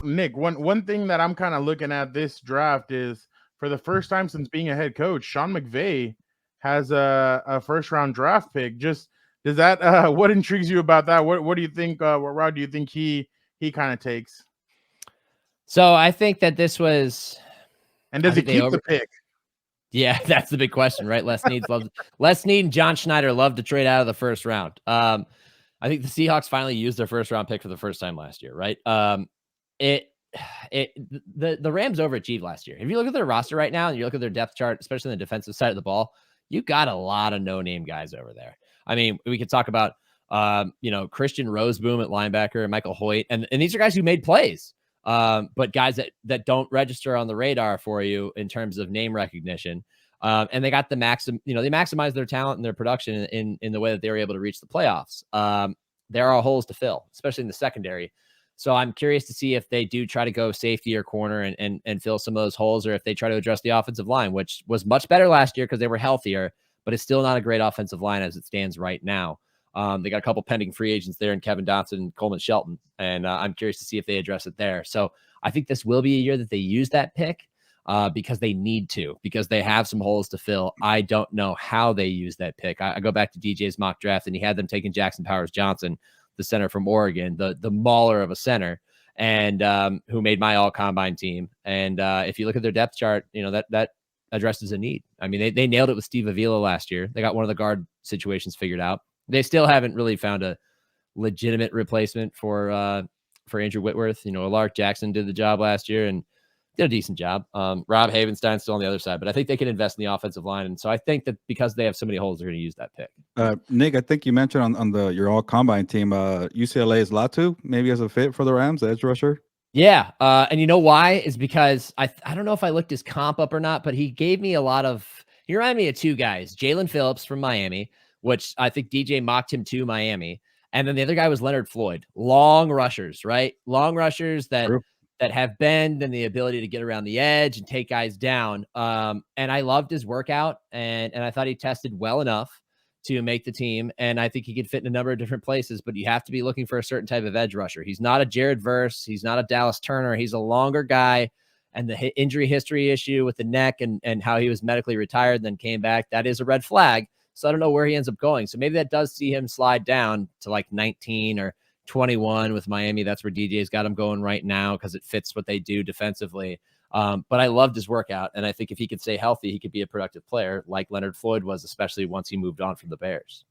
Nick, one thing that I'm kind of looking at this draft is for the first time since being a head coach, Sean McVay has a first round draft pick. Just does that what intrigues you about that? What do you think? What route do you think he kind of takes? So I think that this was, and does he keep the pick? Yeah, that's the big question, right? Les Snead and John Schneider love to trade out of the first round. I think the Seahawks finally used their first round pick for the first time last year, right? The Rams overachieved last year. If you look at their roster right now and you look at their depth chart, especially on the defensive side of the ball, you got a lot of no-name guys over there. I mean, we could talk about Christian Roseboom at linebacker and Michael Hoyt, and these are guys who made plays. But guys that don't register on the radar for you in terms of name recognition. And they got they maximize their talent and their production in the way that they were able to reach the playoffs. There are holes to fill, especially in the secondary. So I'm curious to see if they do try to go safety or corner and fill some of those holes, or if they try to address the offensive line, which was much better last year because they were healthier, but it's still not a great offensive line as it stands right now. They got a couple pending free agents there in Kevin Dotson and Coleman Shelton, and I'm curious to see if they address it there. So I think this will be a year that they use that pick because they need to, because they have some holes to fill. I don't know how they use that pick. I go back to DJ's mock draft, and he had them taking Jackson Powers Johnson, the center from Oregon, the mauler of a center, and who made my all-combine team. And if you look at their depth chart, that addresses a need. I mean, they nailed it with Steve Avila last year. They got one of the guard situations figured out. They still haven't really found a legitimate replacement for Andrew Whitworth. Lark Jackson did the job last year and did a decent job. Rob Havenstein's still on the other side, but I think they can invest in the offensive line. And so I think that because they have so many holes, they're going to use that pick. Nick, I think you mentioned on your all combine team, UCLA's Latu maybe as a fit for the Rams, the edge rusher. Yeah. And you know why? Is because I don't know if I looked his comp up or not, but he gave me he reminded me of two guys, Jalen Phillips from Miami, which I think DJ mocked him to Miami. And then the other guy was Leonard Floyd. Long rushers, right? Long rushers that have bend and the ability to get around the edge and take guys down. And I loved his workout, and I thought he tested well enough to make the team. And I think he could fit in a number of different places, but you have to be looking for a certain type of edge rusher. He's not a Jared Verse. He's not a Dallas Turner. He's a longer guy. And the injury history issue with the neck and how he was medically retired and then came back, that is a red flag. So I don't know where he ends up going. So maybe that does see him slide down to like 19 or 21 with Miami. That's where DJ's got him going right now because it fits what they do defensively. But I loved his workout. And I think if he could stay healthy, he could be a productive player like Leonard Floyd was, especially once he moved on from the Bears.